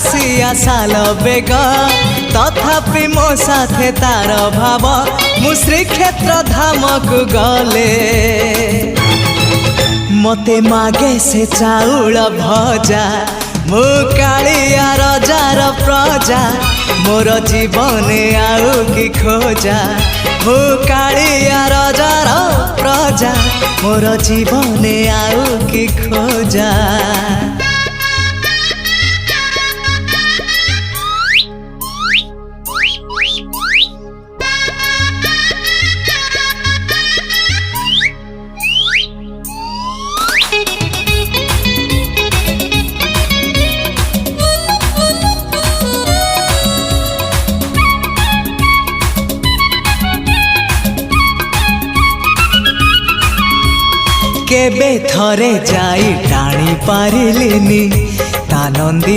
Acacia साल bag तथापि मो साथे तार भाव मु श्रीक्षेत्र धाम को गले मते मागे से चाउल भजा मु कालिया रजार प्रजा मोर जीवन आउ कि खोजा मु कालिया रजार प्रजा मोर जीवन आउ कि खोजा। केबे थरे जाई टाणी पारिलिनी ता नंदी